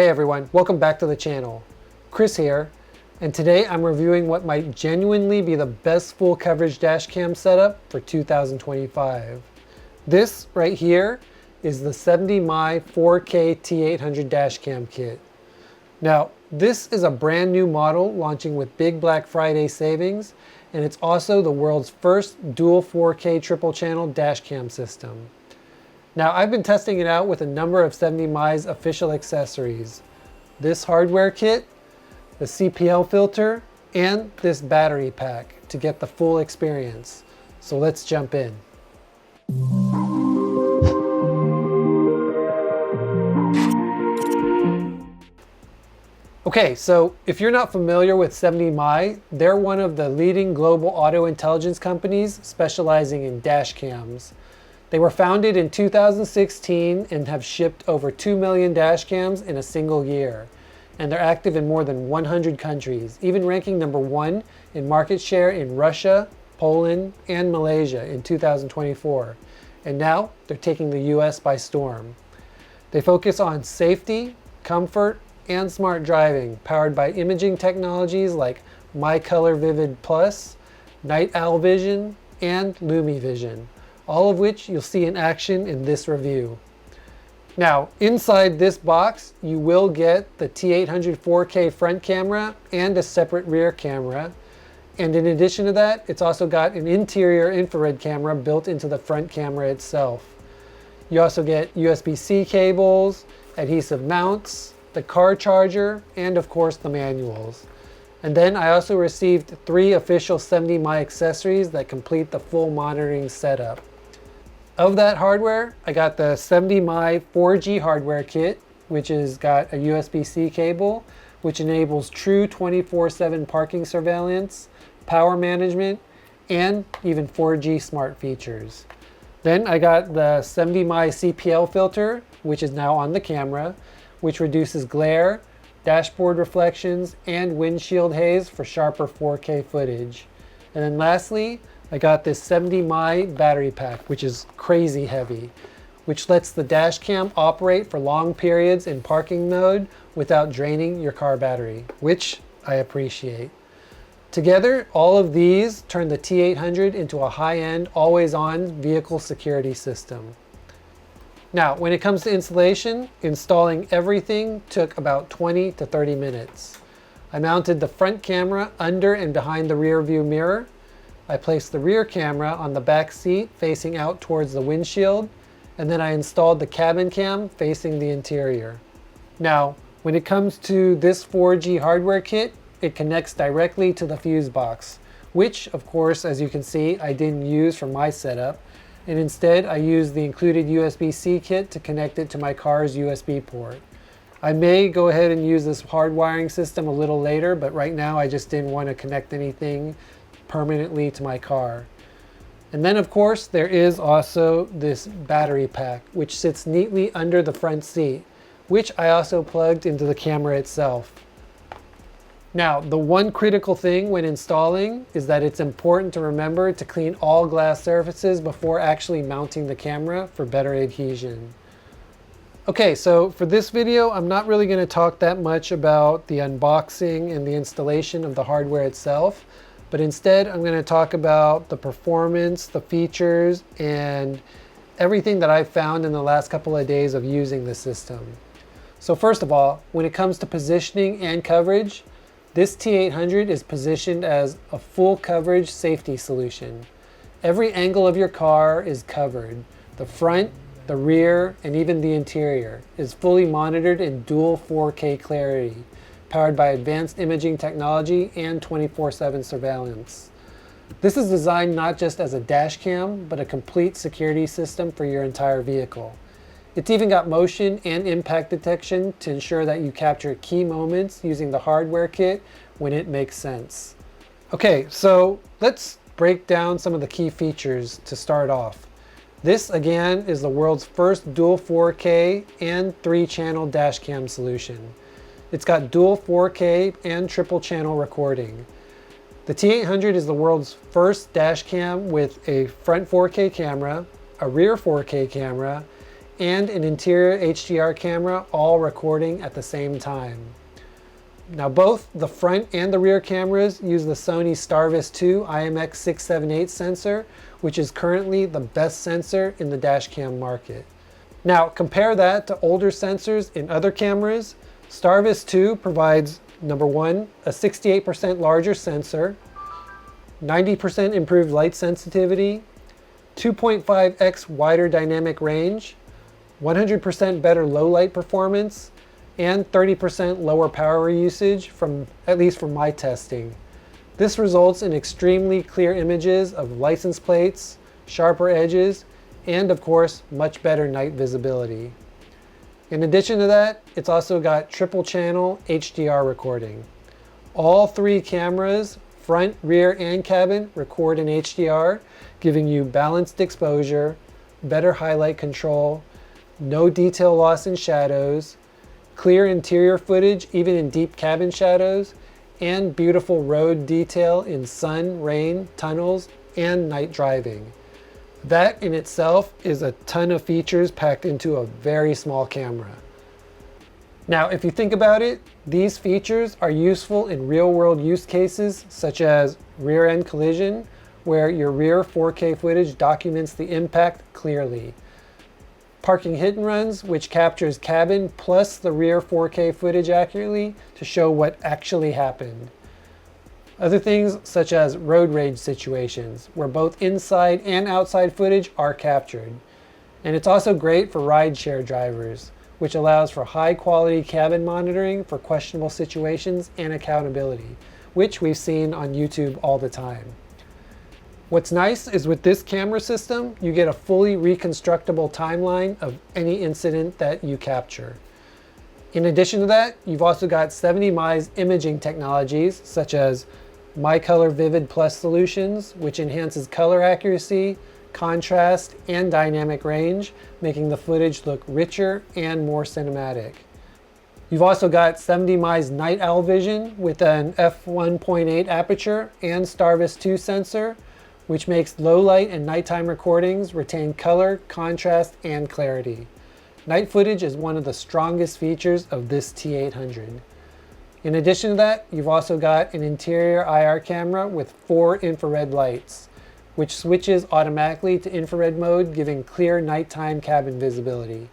Hey everyone, welcome back to the channel. Chris here, and today I'm reviewing what might genuinely be the best full coverage dash cam setup for 2025. This right here is the 70mm 4K T800 dash cam kit. Now, this is a brand new model launching with big Black Friday savings, and it's also the world's first dual 4K triple channel dash cam system. Now, I've been testing it out with a number of 70my's official accessories. This hardware kit, the CPL filter, and this battery pack to get the full experience. So let's jump in. Okay, so if you're not familiar with 70my, they're one of the leading global auto intelligence companies specializing in dash cams. They were founded in 2016 and have shipped over 2 million dash cams in a single year. And they're active in more than 100 countries, even ranking #1 in market share in Russia, Poland, and Malaysia in 2024. And now they're taking the US by storm. They focus on safety, comfort, and smart driving, powered by imaging technologies like MyColor Vivid Plus, Night Owl Vision, and Lumi Vision, all of which you'll see in action in this review. Now, inside this box, you will get the T800 4K front camera and a separate rear camera. And in addition to that, it's also got an interior infrared camera built into the front camera itself. You also get USB-C cables, adhesive mounts, the car charger, and of course the manuals. And then I also received 3 official 70my accessories that complete the full monitoring setup. Of that hardware, I got the 70my 4G hardware kit, which has got a USB-C cable, which enables true 24/7 parking surveillance, power management, and even 4G smart features. Then I got the 70my CPL filter, which is now on the camera, which reduces glare, dashboard reflections, and windshield haze for sharper 4K footage. And then lastly, I got this 70my battery pack, which is crazy heavy, which lets the dash cam operate for long periods in parking mode without draining your car battery, which I appreciate. Together, all of these turn the T800 into a high-end, always-on vehicle security system. Now, when it comes to installation, installing everything took about 20 to 30 minutes. I mounted the front camera under and behind the rear view mirror. I placed the rear camera on the back seat facing out towards the windshield, and then I installed the cabin cam facing the interior. Now, when it comes to this 4G hardware kit, it connects directly to the fuse box, which, of course, as you can see, I didn't use for my setup, and instead I used the included USB-C kit to connect it to my car's USB port. I may go ahead and use this hard wiring system a little later, but right now I just didn't want to connect anything permanently to my car. And then of course there is also this battery pack, which sits neatly under the front seat, which I also plugged into the camera itself. Now, the one critical thing when installing is that it's important to remember to clean all glass surfaces before actually mounting the camera for better adhesion. Okay, so for this video, I'm not really going to talk that much about the unboxing and the installation of the hardware itself, but instead I'm going to talk about the performance, the features, and everything that I've found in the last couple of days of using the system. So first of all, when it comes to positioning and coverage, this T800 is positioned as a full coverage safety solution. Every angle of your car is covered. The front, the rear, and even the interior is fully monitored in dual 4K clarity, powered by advanced imaging technology and 24/7 surveillance. This is designed not just as a dash cam, but a complete security system for your entire vehicle. It's even got motion and impact detection to ensure that you capture key moments using the hardware kit when it makes sense. Okay, so let's break down some of the key features to start off. This again is the world's first dual 4K and 3-channel dash cam solution. It's got dual 4K and triple channel recording. The T800 is the world's first dash cam with a front 4K camera, a rear 4K camera, and an interior HDR camera, all recording at the same time. Now both the front and the rear cameras use the Sony Starvis 2 IMX678 sensor, which is currently the best sensor in the dashcam market. Now compare that to older sensors in other cameras. Starvis 2 provides, number one, a 68% larger sensor, 90% improved light sensitivity, 2.5x wider dynamic range, 100% better low light performance, and 30% lower power usage, at least from my testing. This results in extremely clear images of license plates, sharper edges, and of course, much better night visibility. In addition to that, it's also got triple channel HDR recording. All three cameras, front, rear, and cabin, record in HDR, giving you balanced exposure, better highlight control, no detail loss in shadows, clear interior footage even in deep cabin shadows, and beautiful road detail in sun, rain, tunnels, and night driving. That in itself is a ton of features packed into a very small camera. Now, if you think about it, these features are useful in real-world use cases such as rear-end collision, where your rear 4K footage documents the impact clearly. Parking hit and runs, which captures cabin plus the rear 4K footage accurately to show what actually happened. Other things such as road rage situations, where both inside and outside footage are captured. And it's also great for rideshare drivers, which allows for high quality cabin monitoring for questionable situations and accountability, which we've seen on YouTube all the time. What's nice is with this camera system, you get a fully reconstructible timeline of any incident that you capture. In addition to that, you've also got 70mi's imaging technologies such as MyColor Vivid Plus solutions, which enhances color accuracy, contrast, and dynamic range, making the footage look richer and more cinematic. You've also got 70mi's Night Owl Vision with an f1.8 aperture and Starvis 2 sensor, which makes low light and nighttime recordings retain color, contrast, and clarity. Night footage is one of the strongest features of this T800. In addition to that, you've also got an interior IR camera with 4 infrared lights, which switches automatically to infrared mode, giving clear nighttime cabin visibility.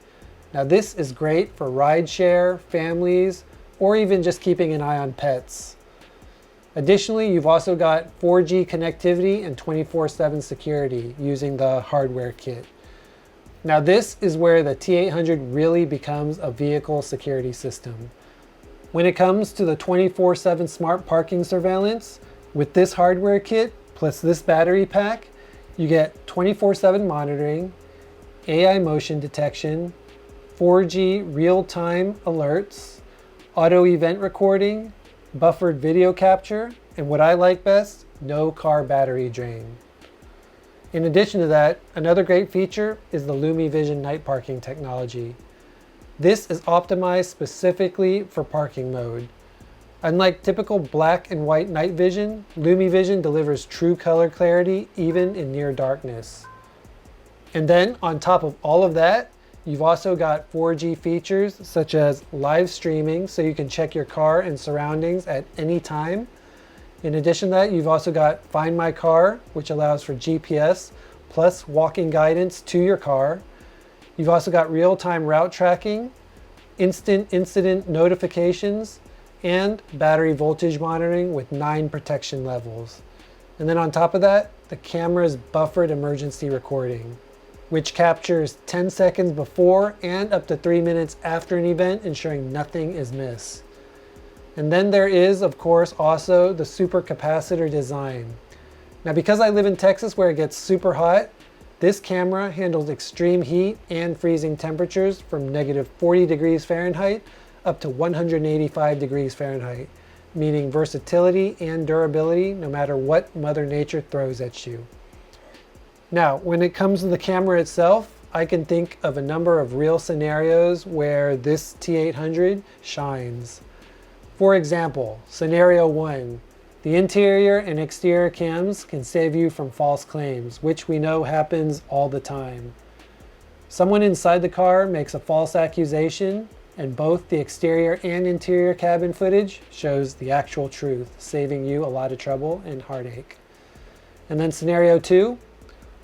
Now this is great for rideshare, families, or even just keeping an eye on pets. Additionally, you've also got 4G connectivity and 24/7 security using the Hardwire Kit. Now this is where the T800 really becomes a vehicle security system. When it comes to the 24/7 smart parking surveillance, with this Hardwire Kit plus this battery pack, you get 24/7 monitoring, AI motion detection, 4G real-time alerts, auto event recording, buffered video capture, and what I like best, no car battery drain. In addition to that, another great feature is the LumiVision night parking technology. This is optimized specifically for parking mode. Unlike typical black and white night vision, LumiVision delivers true color clarity even in near darkness. And then on top of all of that, you've also got 4G features such as live streaming, so you can check your car and surroundings at any time. In addition to that, you've also got Find My Car, which allows for GPS plus walking guidance to your car. You've also got real-time route tracking, instant incident notifications, and battery voltage monitoring with 9 protection levels. And then on top of that, the camera's buffered emergency recording, which captures 10 seconds before and up to 3 minutes after an event, ensuring nothing is missed. And then there is, of course, also the super capacitor design. Now, because I live in Texas where it gets super hot, this camera handles extreme heat and freezing temperatures from -40 degrees Fahrenheit up to 185 degrees Fahrenheit, meaning versatility and durability no matter what Mother Nature throws at you. Now, when it comes to the camera itself, I can think of a number of real scenarios where this T800 shines. For example, scenario 1, the interior and exterior cams can save you from false claims, which we know happens all the time. Someone inside the car makes a false accusation, and both the exterior and interior cabin footage shows the actual truth, saving you a lot of trouble and heartache. And then scenario 2,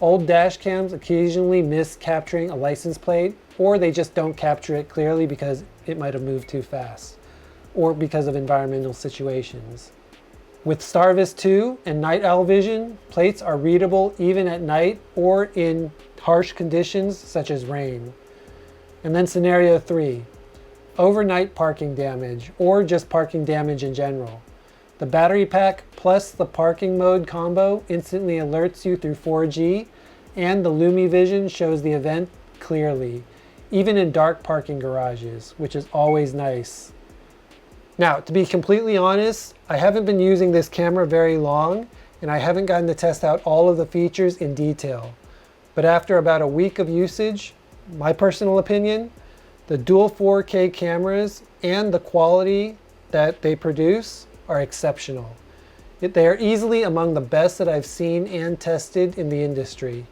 old dash cams occasionally miss capturing a license plate, or they just don't capture it clearly because it might have moved too fast, or because of environmental situations. With Starvis 2 and Night Owl Vision, plates are readable even at night or in harsh conditions such as rain. And then scenario 3, overnight parking damage, or just parking damage in general. The battery pack plus the parking mode combo instantly alerts you through 4G, and the Lumi Vision shows the event clearly, even in dark parking garages, which is always nice. Now, to be completely honest, I haven't been using this camera very long, and I haven't gotten to test out all of the features in detail. But after about a week of usage, my personal opinion, the dual 4K cameras and the quality that they produce are exceptional. They are easily among the best that I've seen and tested in the industry.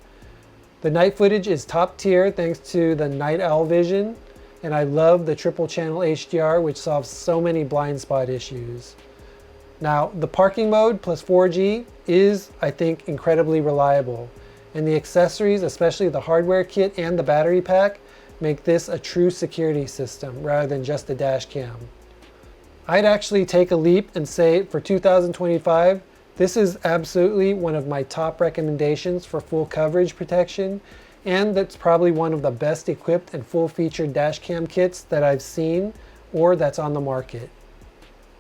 The night footage is top tier thanks to the Night Owl Vision, and I love the triple channel HDR, which solves so many blind spot issues. Now, the parking mode plus 4G is, I think, incredibly reliable, and the accessories, especially the hardware kit and the battery pack, make this a true security system rather than just a dash cam. I'd actually take a leap and say for 2025, this is absolutely one of my top recommendations for full coverage protection, and that's probably one of the best equipped and full featured dash cam kits that I've seen or that's on the market.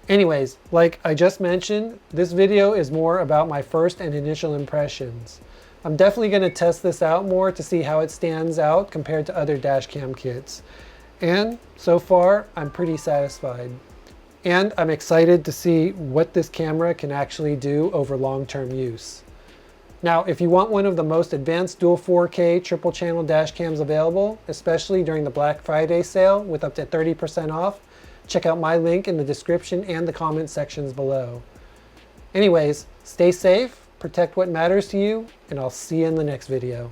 Anyways, like I just mentioned, this video is more about my first and initial impressions. I'm definitely going to test this out more to see how it stands out compared to other dash cam kits. And so far, I'm pretty satisfied. And I'm excited to see what this camera can actually do over long-term use. Now, if you want one of the most advanced dual 4K triple channel dash cams available, especially during the Black Friday sale with up to 30% off, check out my link in the description and the comment sections below. Anyways, stay safe, protect what matters to you, and I'll see you in the next video.